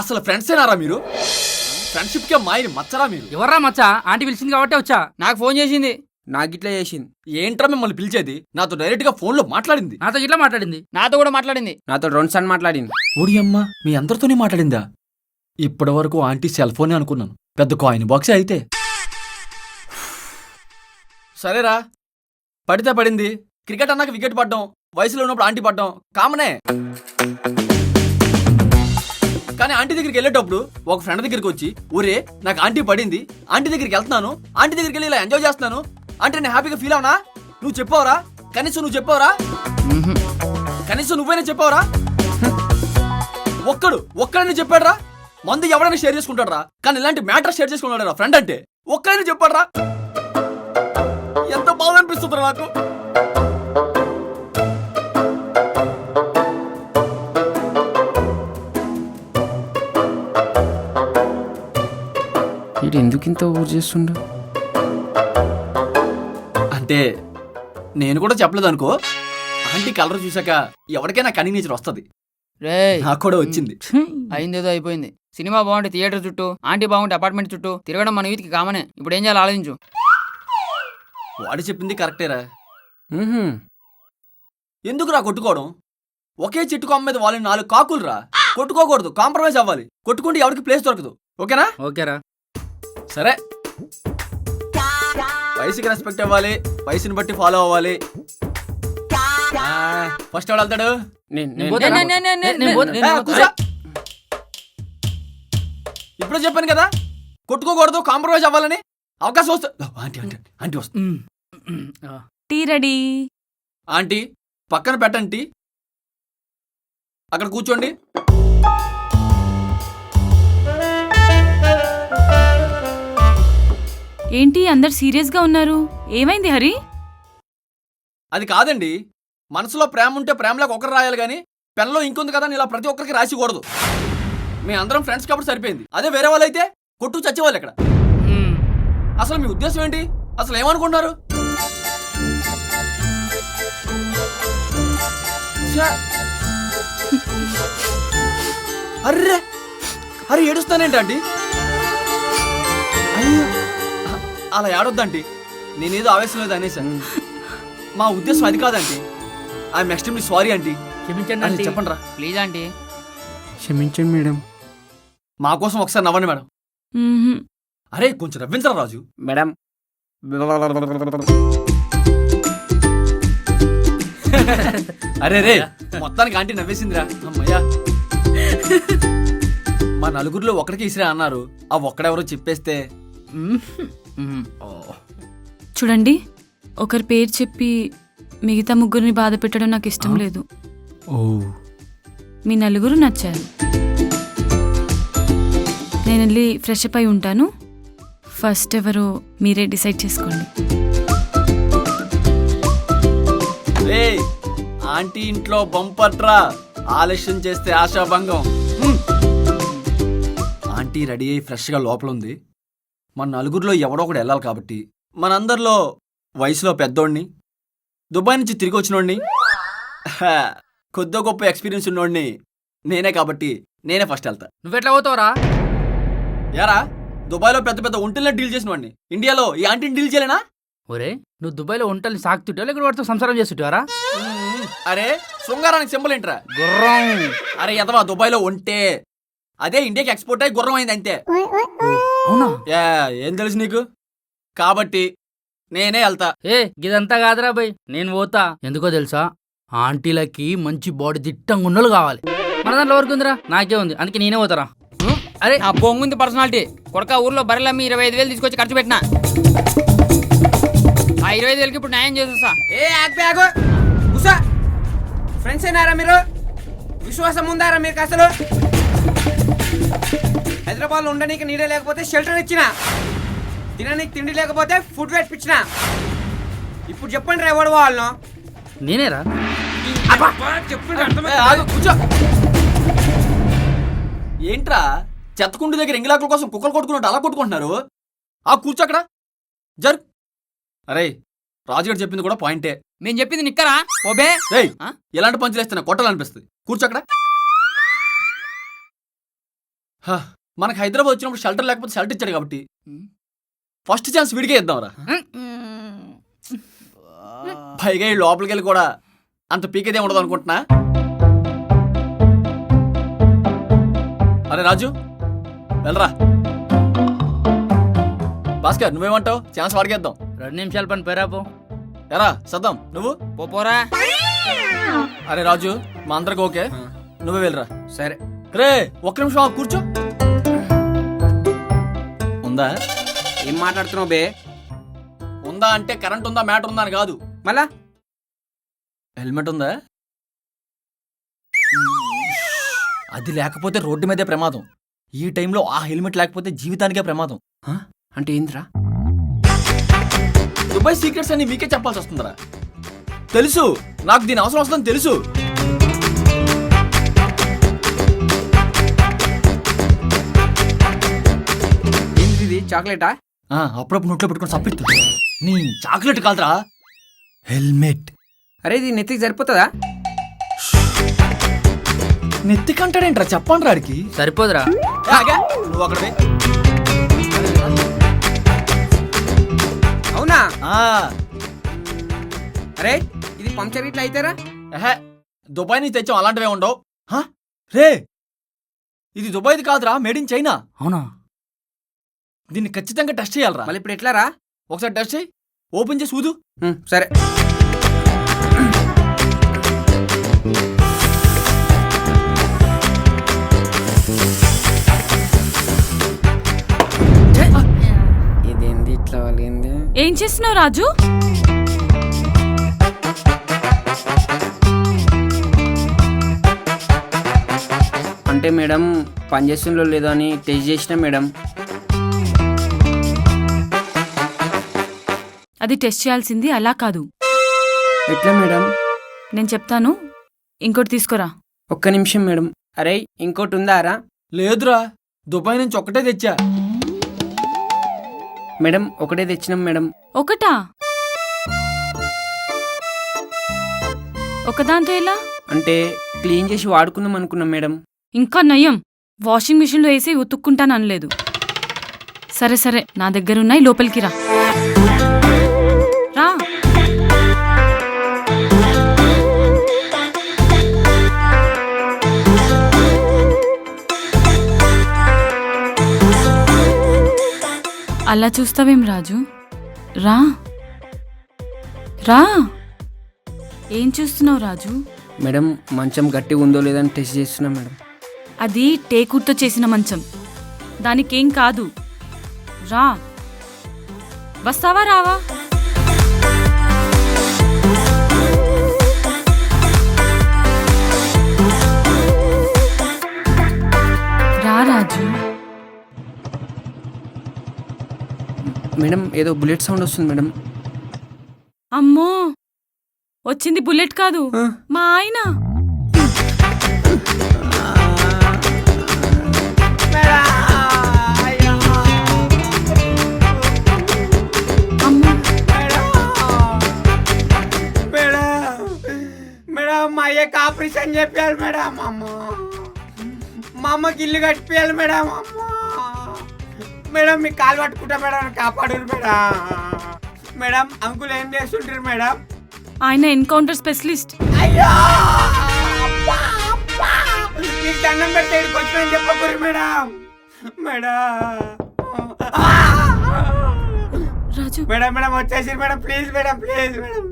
అసలు ఫ్రెండ్సేనారా మీరు? ఫ్రెండ్షిప్ కే మాయని మచ్చరా మీరు? ఎవర్రా మచ్చా? ఆంటీ పిలిచింది కాబట్టి వచ్చా. నాకు ఫోన్ చేసింది. నాకు ఇట్లా చేసింది. ఏంట్రా మిమ్మల్ని పిలిచేది? నాతో డైరెక్ట్ గా ఫోన్ లో మాట్లాడింది. నాతో ఇట్లా మాట్లాడింది. నాతో కూడా మాట్లాడింది. నాతో 2 సార్లు మాట్లాడింది. ఓడి అమ్మ, మీ అందరితోనే మాట్లాడిందా? ఇప్పటి వరకు ఆంటీ సెల్ ఫోనే అనుకున్నాను, పెద్ద కాయిన్ బాక్సే అయితే. సరేరా, పడితే పడింది. క్రికెట్ అన్నాక వికెట్ పడ్డం, వయసులో ఉన్నప్పుడు ఆంటీ పడ్డం కామనే. కానీ ఆంటీ దగ్గరికి వెళ్ళేటప్పుడు ఒక ఫ్రెండ్ దగ్గరికి వచ్చి, ఊరే నాకు ఆంటీ పడింది, ఆంటీ దగ్గరికి వెళ్తున్నాను, ఆంటీ దగ్గరికి వెళ్ళి ఇలా ఎంజాయ్ చేస్తున్నాను అంటే నేను హ్యాపీగా ఫీల్ అవునా? నువ్వు చెప్పావురా? కనీసం నువ్వు చెప్పావురా? కనీసం నువ్వైనా చెప్పావురా? ఒక్కడని చెప్పాడురా? మందు ఎవడైనా షేర్ చేసుకుంటాడు రా, కానీ ఇలాంటి మ్యాటర్ షేర్ చేసుకున్నాడు రా ఫ్రెండ్ అంటే. ఒక్కడైనా చెప్పాడురా? ఎంత బాధ అనిపిస్తుందిరా నాకు. వీడు ఎందుకు ఇంత ఊరు చేస్తుండ? అంటే నేను కూడా చెప్పలేదు అనుకో. ఆంటీ కలర్ చూసాక ఎవరికైనా కన్నీ నేచర్ వస్తుంది. రే నాకు కూడా వచ్చింది. అయిందేదో అయిపోయింది. సినిమా బాగుంటే థియేటర్ చుట్టూ, ఆంటీ బాగుంటే అపార్ట్మెంట్ చుట్టూ తిరగడం మన వీధికి కామనే. ఇప్పుడు ఏం చేయాలి ఆలోచించు. వాడు చెప్పింది కరెక్టేరా. ఎందుకురా కొట్టుకోవడం? ఒకే చెట్టు కొమ్మ మీద వాళ్ళని 4 కాకులు రా. కొట్టుకోకూడదు, కాంప్రమైజ్ అవ్వాలి. కొట్టుకుంటే ఎవరికి ప్లేస్ దొరకదు. ఓకేనా? ఓకేరా. సరే, వయసుకి రెస్పెక్ట్ ఇవ్వాలి, వయసుని బట్టి ఫాలో అవ్వాలి. ఫస్ట్ ఎవడు వెళ్తాడు? ఇప్పుడు చెప్పాను కదా, కొట్టుకోకూడదు, కాంప్రమైజ్ అవ్వాలని. అవకాశం వస్తుంది. Tea ready. ఆంటీ పక్కన పెట్టండి, అక్కడ కూర్చోండి. ఏంటి అందరు సీరియస్ గా ఉన్నారు? ఏమైంది హరి? అది కాదండి, మనసులో ప్రేమ ఉంటే ప్రేమలోకి ఒకరు రాయాలి కానీ పెన్లో ఇంకొంది కదా ఇలా ప్రతి ఒక్కరికి రాసికూడదు. మీ అందరం ఫ్రెండ్స్ కాబట్టి సరిపోయింది. అదే వేరే వాళ్ళు అయితే కొట్టు చచ్చేవాళ్ళు ఇక్కడ. అసలు మీ ఉద్దేశం ఏంటి? అసలు ఏమనుకుంటున్నారు? అర్రే అరే, ఏడుస్తానేంటి? అయ్యో, అలా ఏడొద్దంటీ. నేనేదో ఆవేశం లేదు అనేసాను. మా ఉద్దేశం అది కాదంటీ. I'm extremely sorry aunty. క్షమించండి. చెప్పండి రా ప్లీజ్ ఆంటీ. క్షమించండి మేడం. మా కోసం ఒకసారి నవ్వండి మేడం. అరే కొంచెం నవ్వించరా రాజు. మేడం అరే రే, మొత్తానికి ఆంటీ నవ్వేసిందిరా. అమ్మయ్యా. మా నలుగురిలో ఒకరికి ఇసిరా అన్నారు, ఆ ఒక్కడెవరో చెప్పేస్తే. చూడండి, ఒకరి పేరు చెప్పి మిగతా ముగ్గురిని బాధ పెట్టడం నాకు ఇష్టం లేదు. మీ నలుగురు నచ్చారు. నేను వెళ్ళి ఫ్రెష్ అప్ అయి ఉంటాను. ఫస్ట్ ఎవరో మీరే డిసైడ్ చేసుకోండి. ఆంటీ ఇంట్లో బంపట్రా, ఆలస్యం చేస్తే ఆశాభంగం. ఆంటీ రెడీ అయ్యి ఫ్రెష్గా లోపల ఉంది. మన నలుగురిలో ఎవడో ఒకడు వెళ్ళాలి కాబట్టి మనందరిలో వయసులో పెద్దోడిని, దుబాయ్ నుంచి తిరిగి వచ్చినోడిని, కొద్ది గొప్ప ఎక్స్పీరియన్స్ ఉన్నోడిని నేనే కాబట్టి నేనే ఫస్ట్ వెళ్తా. నువ్వెట్లా పోతావురా? యారా, దుబాయ్లో పెద్ద పెద్ద ఒంటెల్ని డీల్ చేసిన వాడిని ఇండియాలో ఈ ఆంటీని డీల్ చేయలేనా? ఒరే, నువ్వు దుబాయ్లో ఒంటల్ని సాకుతుంటావు లేక వాడితో సంసారం చేస్తుంటారా? అరే శృంగారానికి సింబల్ ఏంట్రా? గుర్రం. అరే ఎదవా, దుబాయ్లో ఉంటే అదే ఇండియాకి ఎక్స్పోర్ట్ అయ్యి గుర్రం అయింది అంతే. అవునా? ఏం తెలుసు నీకు? కాబట్టి నేనే వెళ్తా. ఇదంతా కాదురా బై, నేను పోతా. ఎందుకో తెలుసా? ఆంటీలకి మంచి బాడీ దిట్టంగా ఉన్నోళ్ళు కావాలి. మన దాంట్లో వరకు ఉందిరా, నాకే ఉంది, అందుకే నేనే పోతారా. అరే నా బొంగుంది పర్సనాలిటీ. కొడక ఊర్లో బర్రెలమ్మి 25,000 తీసుకొచ్చి ఖర్చు పెట్టినా. ఆ 25,000కి ఇప్పుడు న్యాయం చేస్తా. ఫ్రెండ్స్ అయినారా మీరు? విశ్వాసం ఉందారా మీకు? అసలు హైదరాబాద్లో ఉండడానికి నీడే లేకపోతే షెల్టర్ ఇచ్చిన, తినడానికి తిండి లేకపోతే ఫుడ్ వేసిపించిన. ఇప్పుడు చెప్పండి రా, ఎవడు వాళ్ళను? నేనేరా. కూర్చో. ఏంట్రా చెత్తకుండి దగ్గర ఎంగిలాకుల కోసం కుక్కలు కొట్టుకున్నట్టు అలా కొట్టుకుంటున్నారు? కూర్చో అక్కడ, జరు. అరే రాజుగారు చెప్పింది కూడా పాయింటే. మేము చెప్పింది నిక్కరా ఓబే? ఎలాంటి పంచులు వేస్తున్నా కొట్టాలనిపిస్తుంది. కూర్చో అక్కడ. హ, మనకు హైదరాబాద్ వచ్చినప్పుడు షెల్టర్ లేకపోతే షెల్టర్ ఇచ్చాడు కాబట్టి ఫస్ట్ ఛాన్స్ విడిగే ఇద్దాంరా. పైగా ఈ లోపలికి వెళ్ళి కూడా అంత పీకేదే ఉండదు అనుకుంటున్నా. అరే రాజు వెళ్ళరా. భాస్కర్ నువ్వేమంటావు? ఛాన్స్ వాడికేద్దాం. 2 నిమిషాల పని పేరాపో. ఎరా సద్దాం నువ్వు. పోరా. అరే రాజు మా అందరికి ఓకే, నువ్వే వెళ్ళరా. సరే రే ఒక్క నిమిషం ఆగు, కూర్చో. ఉందా? ఏం మాట్లాడుతున్నావు బే? ఉందా అంటే కరెంట్ ఉందా మ్యాటర్ ఉందా అని కాదు. మళ్ళా హెల్మెట్ ఉందా? అది లేకపోతే రోడ్డు మీదే ప్రమాదం. ఈ టైంలో ఆ హెల్మెట్ లేకపోతే జీవితానికే ప్రమాదం. అంటే ఏంద్రా? దుబాయ్ సీక్రెట్స్ అన్ని మీకే చెప్పాల్సి వస్తుందిరా. తెలుసు, నాకు దీని అవసరం వస్తుందని తెలుసు. ఏంది ఇది? చాక్లెటా? అప్పుడప్పుడు నోట్లో పెట్టుకుని సప్పిట్టు. నీ చాక్లెట్ కాదురా, హెల్మెట్. అరే ఇది నెత్తికి సరిపోతుందా? నెత్తికంటాడేంట్రా, చెప్పండి రాడికి. సరిపోదురా. నువ్వు అక్కడ పోయి. అవునా? ఆ, అరే ఇది పంక్చర్ ఇట్లా అయితేరా? ఎహె, దుబాయ్ నుంచి తెచ్చాం, అలాంటివే ఉండవు. రే ఇది దుబాయ్ది కాదురా, మేడ్ ఇన్ చైనా. అవునా? దీన్ని ఖచ్చితంగా టెస్ట్ చేయాలరా. మళ్ళీ ఇప్పుడు ఎట్లారా? ఒకసారి టెస్ట్ చేయి, ఓపెన్ చేసి ఊదు. సరే ఇదేంది ఇట్లా వాళ్ళేంది? ఏం చేస్తున్నావు రాజు? అంటే మేడం పనిచేస్తుందో లేదో అని టెస్ట్ చేసిన మేడం. అది టెస్ట్ చేయాల్సింది అలా కాదు. ఎట్లా మేడం? నేను చెప్తాను, ఇంకోటి తీసుకురా. ఒక్క నిమిషం మేడం. అరే ఇంకోటి ఉందారా? లేదురా, దుబాయ్ నుంచి ఒక్కటే తెచ్చా. మేడం ఒకటే తెచ్చినాం మేడం. ఒకటా? ఒకదాంతో ఎలా? అంటే క్లీన్ చేసి వాడుకుందాం అనుకున్నాం మేడం. ఇంకా నయం, వాషింగ్ మిషన్లో వేసి ఉతుక్కుంటాను అనలేదు. సరే సరే, నా దగ్గరున్నాయి, లోపలికి రా. రా. అలా చూస్తావేం రాజు? రా రా. ఏం చూస్తున్నావు రాజు? మేడం మంచం గట్టిగా ఉందో లేదని టెస్ట్ చేస్తున్నాం మేడం. అది టేకుర్తో చేసిన మంచం, దానికేం కాదు. రా. వస్తావా రావా? రా రాజు. మేడం ఏదో బుల్లెట్ సౌండ్ వస్తుంది మేడం. అమ్మో, వచ్చింది బుల్లెట్ కాదు, మా ఆయన. అమ్మో. మేడం మా అయ్యకి ఆపరేషన్ చెప్పారు మేడం. మా అమ్మకి ఇల్లు కట్టిపోయాలి మేడం. మేడం మీకు కాలు పట్టుకుంటా మేడం, కాపాడు మేడం. మేడం అంకుల్ ఏం చేస్తుంటారు మేడం? ఆయన ఎన్కౌంటర్ స్పెషలిస్ట్. అయ్యో మీకు దండం పెడితే ఇక్కడికి వచ్చిన చెప్పకూరు మేడం. మేడం రాజు. మేడం మేడం వచ్చేసి madam, please madam, please madam.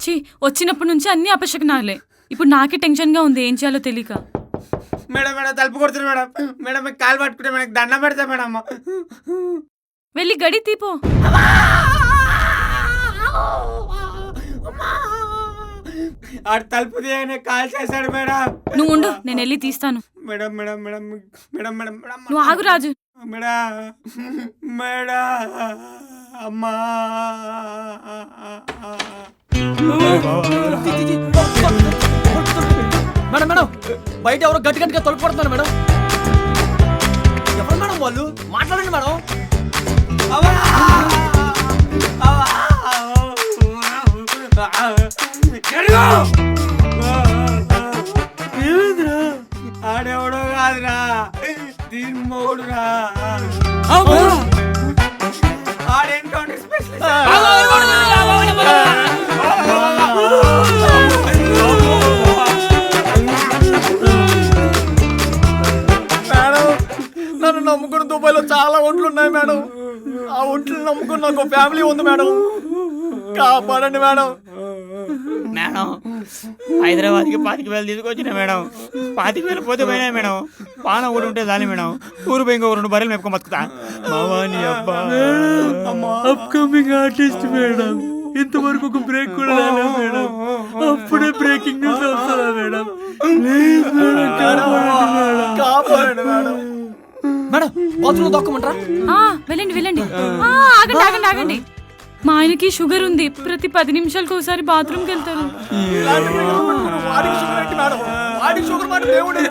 ఛీ, వచ్చినప్పటి నుంచి అన్ని అపశకనాలే. ఇప్పుడు నాకే టెన్షన్గా ఉంది, ఏం చేయాలో తెలియక. మేడం మేడం తలుపు కొడుతుంది మేడం. మేడం మీకు కాలు పట్టుకుంటే మేడం దండం పెడతా మేడం. వెళ్ళి గడి తీపో. ఆడు తలుపు తీయగానే కాల్ చేశాడు మేడం. నువ్వు ఉండు, నేను వెళ్ళి తీస్తాను. Madam madam madam madam madam madam నువ్వు ఆగు రాజు. మేడం మేడం అమ్మా. మేడం మేడం, బయట ఎవరో గట్టి గట్టిగా తలుపు కొడుతున్నారు మేడం. ఎవరు మేడం వాళ్ళు? మాట్లాడండి మేడం. ఆడెవడో కాదురా, దీని మొగుడురా ఆడు ఎన్కౌంటర్ స్పెషలిస్ట్ మేడం నన్ను నమ్ముకున్న దుబాయ్లో చాలా ఒంట్లు ఉన్నాయి మేడం. ఆ ఒంట్లు నమ్ముకున్న నాకు ఫ్యామిలీ ఉంది మేడం. కాపాడండి మేడం. మేడం హైదరాబాద్కి 25,000 తీసుకొచ్చిన మేడం. 25,000 పోతే పోయినా మేడం. పాన ఊరు ఉంటే చాలు మేడం. ఊరు పోయి ఇంకో 2 బర్రెలు మెప్పుకొని బతుకుతా. మావాని అబ్బా అప్కమింగ్ ఆర్టిస్ట్ మేడం. ఇంతవరకు ఒక బ్రేక్ కూడా రాలేదు మేడం. అప్పుడే బ్రేకింగ్ న్యూస్ వస్తుందా మేడం? ప్లీజ్ మేడం, కాపాడండి మేడం. మేడం బాత్రూంలో దొక్కమంటారా? వెళ్ళండి వెళ్ళండి. ఆగండి ఆగండి ఆగండి. మా ఆయనకి షుగర్ ఉంది. ప్రతి 10 నిమిషాలకు ఒకసారి బాత్రూమ్కి వెళ్తారు. వాడికి షుగర్ ఏంటి మేడం? వాడికి షుగర్ మాట దేవుడే.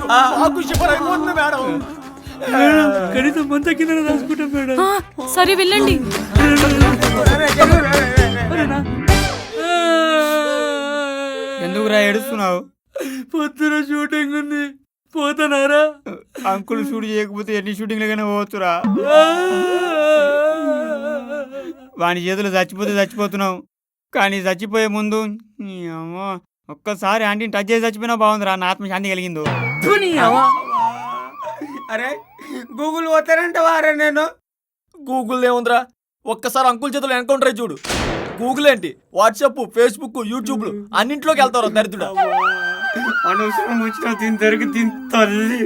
మాకు షుగర్ అయిపోతుంది మేడం. కనీసం మంత కింద రాసుకుంటాం మేడం. సరే వెళ్ళండి. ఎందుకురా ఏడుస్తున్నావు? పొద్దున షూటింగ్ ఉంది, పోతున్నారా? అంకుల్ షూట్ చేయకపోతే ఎన్ని షూటింగ్లకైనా పోవచ్చురా. వాని చేతులు చచ్చిపోతే చచ్చిపోతున్నావు, కానీ చచ్చిపోయే ముందు నీ అమ్మ ఒక్కసారి ఆంటీని టచ్ చేసి చచ్చిపోయినా బాగుందిరా. నా ఆత్మ శాంతి కలిగిందో. అరే గూగుల్ పోతారంట వారా నేను. గూగుల్ ఏముందిరా? ఒక్కసారి అంకుల్ చేతులు ఎన్కౌంటర్ అయ్యి చూడు. గూగుల్ ఏంటి, వాట్సాప్, ఫేస్బుక్, యూట్యూబ్ అన్నింట్లోకి వెళ్తారు దరిద్రుడా. అనవసరం వచ్చిన దీని దొరికి దీని తల్లి.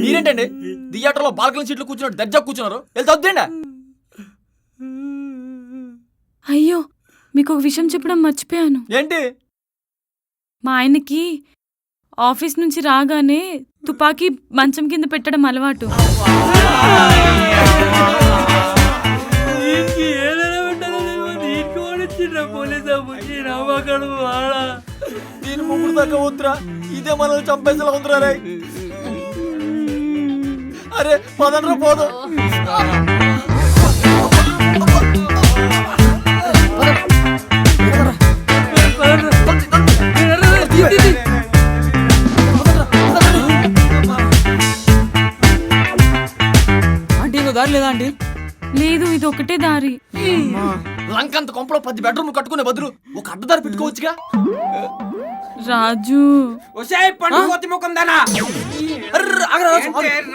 మీరేంటండి థియేటర్లో బాల్కనీ సీట్లు కూర్చున్నట్టు దర్జా కూర్చున్నారు? వెళ్తే వద్దండి. అయ్యో, మీకు ఒక విషయం చెప్పడం మర్చిపోయాను. ఏంటి? మా ఆయనకి ఆఫీస్ నుంచి రాగానే తుపాకీ మంచం కింద పెట్టడం అలవాటు. దీని ముగ్గురు దాకా వద్దురా. ఇదే మనల్ని చంపేసేలా ఉందిరా రే. అరే పదండ్రా పోదు. ఆంటీ ఇంకో దారి లేదా ఆంటీ? లేదు, ఇది ఒకటే దారి. లంకంత కొంపలో 10 బెడ్రూమ్ కట్టుకునే బదులు ఒక అడ్డదారి పెట్టుకోవచ్చుగా. రాజు, ఒసేయ్ పండుకోతి ముఖం దానా.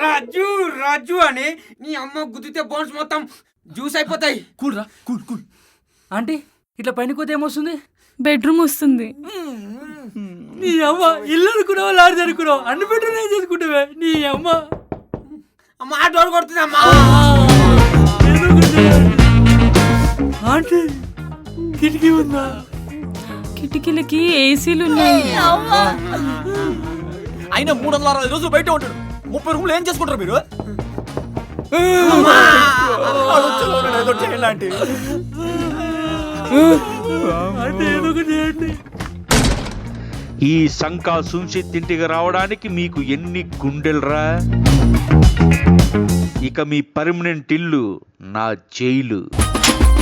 రాజు రాజు అని నీ అమ్మ గుద్దితే బోన్స్ మొత్తం జ్యూస్ అయిపోతాయి. కూల్ రా, కూల్ కూల్. ఆంటీ ఇట్లా పైన కోతే ఏమొస్తుంది? బెడ్రూమ్ వస్తుంది. నీ అమ్మ ఇల్లు అనుకున్నావా, లాడ్జ్ అనుకున్నావు? అన్ని బెడ్రూమ్ ఏం చేసుకుంటావే నీ అమ్మ. అమ్మ ఆ డోర్ కొడుతుందమ్మా. ఆంటీ కిటికీ ఉందా? కిటికీలకి ఏసీలు ఉన్నాయి. అయినా 365 రోజులు బయట ఉంటాడు. 30 రూమ్లు ఏం చేసుకుంటారు మీరు? ఏదో చేయండి ఆంటీ. అంటే ఏదో ఒకటి చేయండి. ఈ సంకా సుంషిత్ ఇంటికి రావడానికి మీకు ఎన్ని గుండెలరా? ఇక మీ పర్మనెంట్ ఇల్లు నా జైలు.